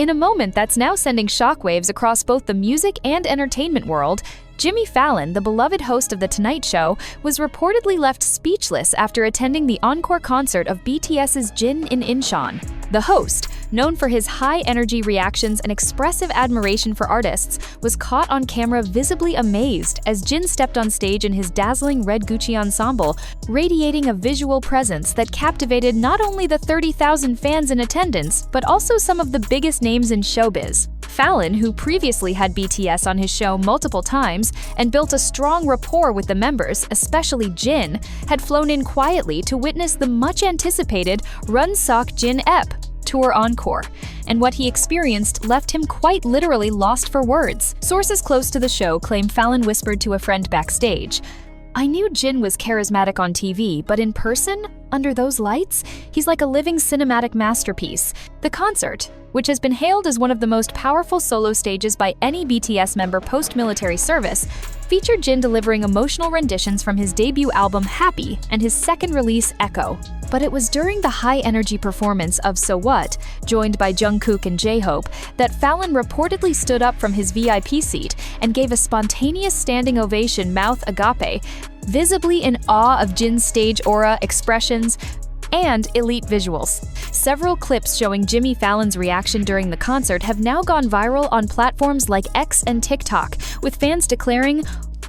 In a moment that's now sending shockwaves across both the music and entertainment world, Jimmy Fallon, the beloved host of The Tonight Show, was reportedly left speechless after attending the encore concert of BTS's Jin in Incheon. The host, known for his high-energy reactions and expressive admiration for artists, was caught on camera visibly amazed as Jin stepped on stage in his dazzling red Gucci ensemble, radiating a visual presence that captivated not only the 30,000 fans in attendance, but also some of the biggest names in showbiz. Fallon, who previously had BTS on his show multiple times and built a strong rapport with the members, especially Jin, had flown in quietly to witness the much-anticipated Jin Seokjin EP tour encore, and what he experienced left him quite literally lost for words. Sources close to the show claim Fallon whispered to a friend backstage, "I knew Jin was charismatic on TV, but in person, under those lights, he's like a living cinematic masterpiece." The concert, which has been hailed as one of the most powerful solo stages by any BTS member post-military service, featured Jin delivering emotional renditions from his debut album Happy and his second release Echo. But it was during the high-energy performance of So What, joined by Jungkook and J-Hope, that Fallon reportedly stood up from his VIP seat and gave a spontaneous standing ovation mouth agape, visibly in awe of Jin's stage aura, expressions, and elite visuals. Several clips showing Jimmy Fallon's reaction during the concert have now gone viral on platforms like X and TikTok, with fans declaring,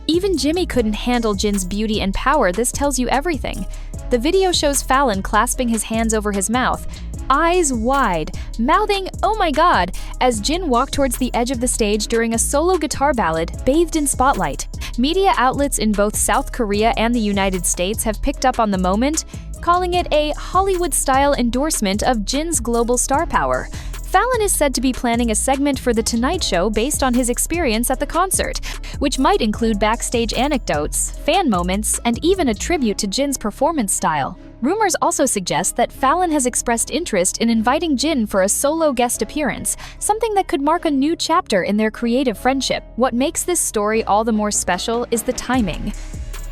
"Even Jimmy couldn't handle Jin's beauty and power, this tells you everything." The video shows Fallon clasping his hands over his mouth, eyes wide, mouthing, "Oh my god," as Jin walked towards the edge of the stage during a solo guitar ballad bathed in spotlight. Media outlets in both South Korea and the United States have picked up on the moment, calling it a Hollywood-style endorsement of Jin's global star power. Fallon is said to be planning a segment for The Tonight Show based on his experience at the concert, which might include backstage anecdotes, fan moments, and even a tribute to Jin's performance style. Rumors also suggest that Fallon has expressed interest in inviting Jin for a solo guest appearance, something that could mark a new chapter in their creative friendship. What makes this story all the more special is the timing.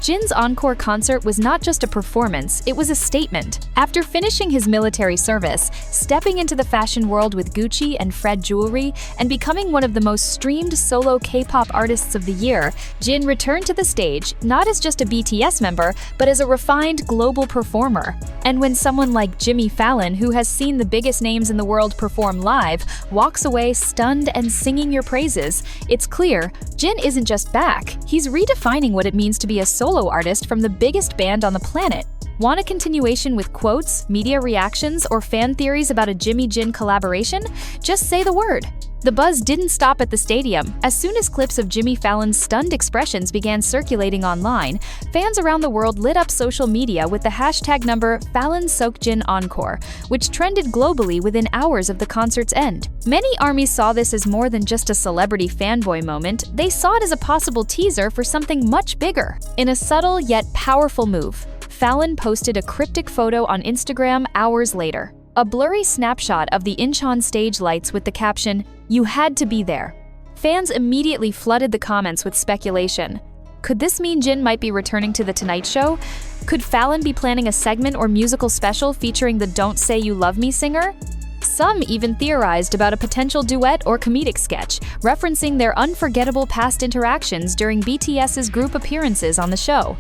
Jin's encore concert was not just a performance, it was a statement. After finishing his military service, stepping into the fashion world with Gucci and Fred jewelry, and becoming one of the most streamed solo K-pop artists of the year, Jin returned to the stage not as just a BTS member, but as a refined global performer. And when someone like Jimmy Fallon, who has seen the biggest names in the world perform live, walks away stunned and singing your praises, it's clear Jin isn't just back, he's redefining what it means to be a solo artist from the biggest band on the planet. Want a continuation with quotes, media reactions, or fan theories about a Jimmy-Jin collaboration? Just say the word. The buzz didn't stop at the stadium. As soon as clips of Jimmy Fallon's stunned expressions began circulating online, fans around the world lit up social media with the hashtag number Fallon Seokjin Encore, which trended globally within hours of the concert's end. Many ARMYs saw this as more than just a celebrity fanboy moment, they saw it as a possible teaser for something much bigger. In a subtle yet powerful move, Fallon posted a cryptic photo on Instagram hours later. A blurry snapshot of the Incheon stage lights with the caption, "You had to be there." Fans immediately flooded the comments with speculation. Could this mean Jin might be returning to The Tonight Show? Could Fallon be planning a segment or musical special featuring the Don't Say You Love Me singer? Some even theorized about a potential duet or comedic sketch, referencing their unforgettable past interactions during BTS's group appearances on the show.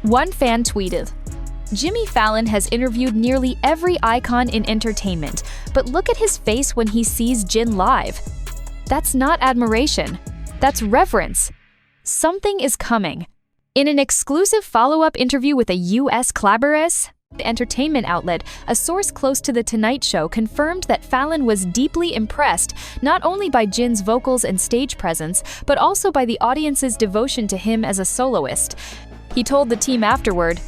One fan tweeted, "Jimmy Fallon has interviewed nearly every icon in entertainment, but look at his face when he sees Jin live. That's not admiration, that's reverence. Something is coming." In an exclusive follow-up interview with a US collaborator entertainment outlet, a source close to The Tonight Show confirmed that Fallon was deeply impressed not only by Jin's vocals and stage presence, but also by the audience's devotion to him as a soloist. He told the team afterward,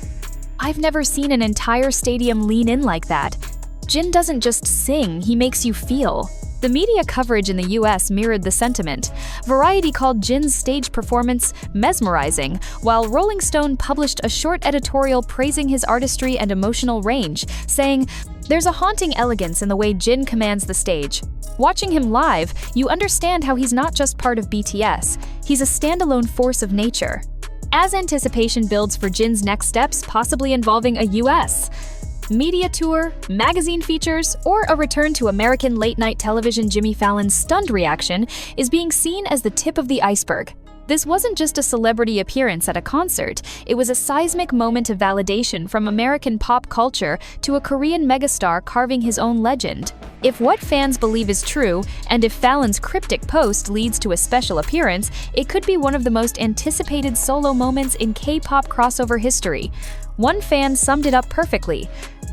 "I've never seen an entire stadium lean in like that. Jin doesn't just sing, he makes you feel." The media coverage in the US mirrored the sentiment. Variety called Jin's stage performance mesmerizing, while Rolling Stone published a short editorial praising his artistry and emotional range, saying, "There's a haunting elegance in the way Jin commands the stage. Watching him live, you understand how he's not just part of BTS, he's a standalone force of nature." As anticipation builds for Jin's next steps, possibly involving a US media tour, magazine features, or a return to American late-night television, Jimmy Fallon's stunned reaction is being seen as the tip of the iceberg. This wasn't just a celebrity appearance at a concert, it was a seismic moment of validation from American pop culture to a Korean megastar carving his own legend. If what fans believe is true, and if Fallon's cryptic post leads to a special appearance, it could be one of the most anticipated solo moments in K-pop crossover history. One fan summed it up perfectly.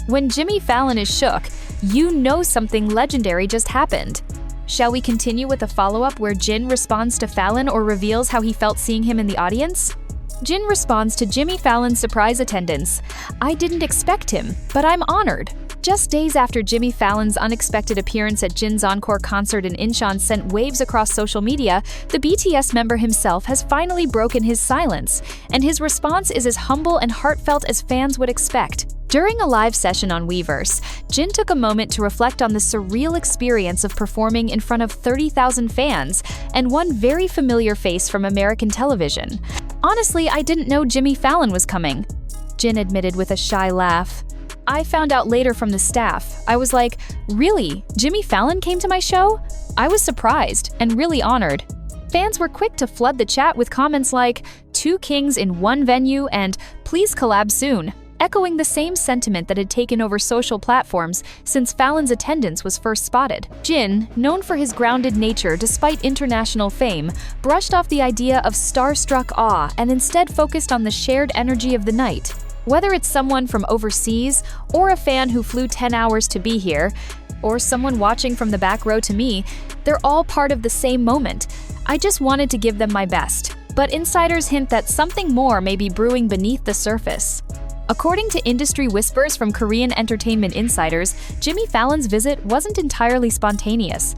When Jimmy Fallon is shook, you know something legendary just happened. Shall we continue with a follow-up where Jin responds to Fallon or reveals how he felt seeing him in the audience? Jin responds to Jimmy Fallon's surprise attendance. "I didn't expect him, but I'm honored." Just days after Jimmy Fallon's unexpected appearance at Jin's encore concert in Incheon sent waves across social media, the BTS member himself has finally broken his silence, and his response is as humble and heartfelt as fans would expect. During a live session on Weverse, Jin took a moment to reflect on the surreal experience of performing in front of 30,000 fans and one very familiar face from American television. "Honestly, I didn't know Jimmy Fallon was coming," Jin admitted with a shy laugh. "I found out later from the staff. I was like, really? Jimmy Fallon came to my show? I was surprised and really honored." Fans were quick to flood the chat with comments like, "Two kings in one venue" and "Please collab soon," echoing the same sentiment that had taken over social platforms since Fallon's attendance was first spotted. Jin, known for his grounded nature despite international fame, brushed off the idea of starstruck awe and instead focused on the shared energy of the night. Whether it's someone from overseas, or a fan who flew 10 hours to be here, or someone watching from the back row to me, they're all part of the same moment. I just wanted to give them my best. But insiders hint that something more may be brewing beneath the surface. According to industry whispers from Korean entertainment insiders, Jimmy Fallon's visit wasn't entirely spontaneous.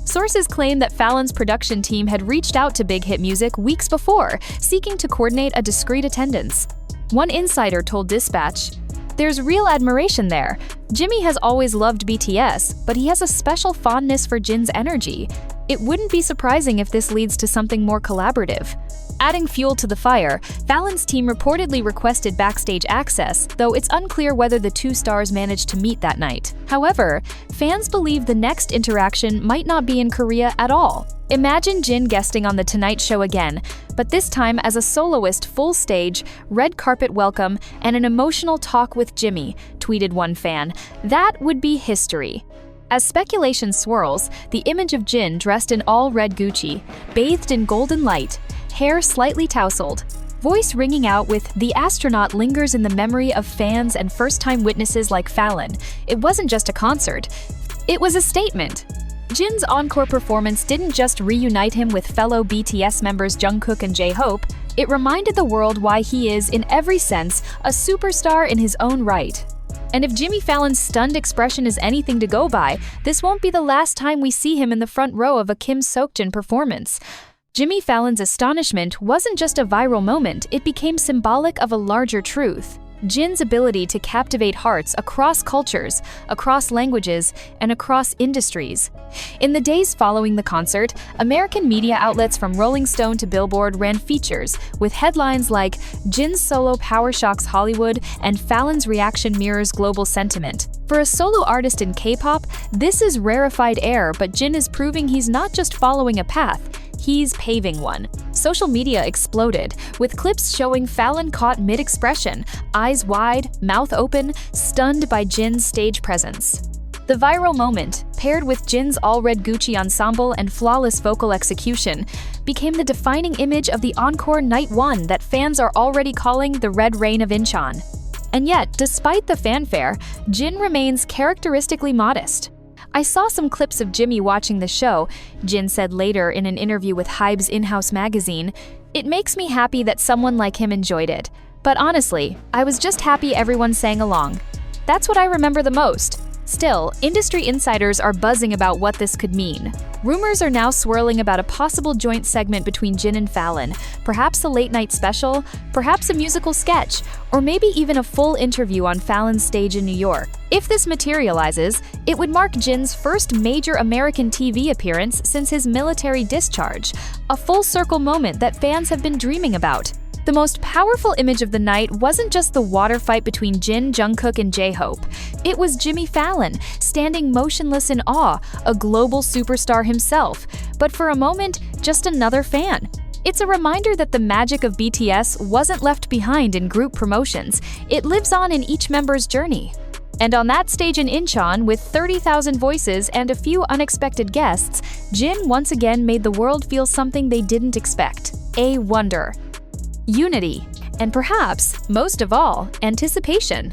Sources claim that Fallon's production team had reached out to Big Hit Music weeks before, seeking to coordinate a discreet attendance. One insider told Dispatch, "There's real admiration there. Jimmy has always loved BTS, but he has a special fondness for Jin's energy. It wouldn't be surprising if this leads to something more collaborative." Adding fuel to the fire, Fallon's team reportedly requested backstage access, though it's unclear whether the two stars managed to meet that night. However, fans believe the next interaction might not be in Korea at all. Imagine Jin guesting on The Tonight Show again, but this time as a soloist, full stage, red carpet welcome, and an emotional talk with Jimmy, tweeted one fan. That would be history. As speculation swirls, the image of Jin dressed in all red Gucci, bathed in golden light, hair slightly tousled, voice ringing out with "The astronaut" lingers in the memory of fans and first-time witnesses like Fallon. It wasn't just a concert, it was a statement. Jin's encore performance didn't just reunite him with fellow BTS members Jungkook and J-Hope, it reminded the world why he is, in every sense, a superstar in his own right. And if Jimmy Fallon's stunned expression is anything to go by, this won't be the last time we see him in the front row of a Jin Seokjin performance. Jimmy Fallon's astonishment wasn't just a viral moment, it became symbolic of a larger truth. Jin's ability to captivate hearts across cultures, across languages, and across industries. In the days following the concert, American media outlets from Rolling Stone to Billboard ran features with headlines like "Jin's solo power shocks Hollywood" and "Fallon's reaction mirrors global sentiment." For a solo artist in K-pop, this is rarefied air, but Jin is proving he's not just following a path, he's paving one. Social media exploded, with clips showing Fallon caught mid-expression, eyes wide, mouth open, stunned by Jin's stage presence. The viral moment, paired with Jin's all-red Gucci ensemble and flawless vocal execution, became the defining image of the encore Night 1 that fans are already calling the Red Rain of Incheon. And yet, despite the fanfare, Jin remains characteristically modest. "I saw some clips of Jimmy watching the show," Jin said later in an interview with Hybe's in-house magazine. "It makes me happy that someone like him enjoyed it. But honestly, I was just happy everyone sang along. That's what I remember the most." Still, industry insiders are buzzing about what this could mean. Rumors are now swirling about a possible joint segment between Jin and Fallon, perhaps a late-night special, perhaps a musical sketch, or maybe even a full interview on Fallon's stage in New York. If this materializes, it would mark Jin's first major American TV appearance since his military discharge, a full-circle moment that fans have been dreaming about. The most powerful image of the night wasn't just the water fight between Jin, Jungkook, and J-Hope. It was Jimmy Fallon, standing motionless in awe, a global superstar himself, but for a moment, just another fan. It's a reminder that the magic of BTS wasn't left behind in group promotions. It lives on in each member's journey. And on that stage in Incheon, with 30,000 voices and a few unexpected guests, Jin once again made the world feel something they didn't expect: a wonder. Unity, and perhaps, most of all, anticipation.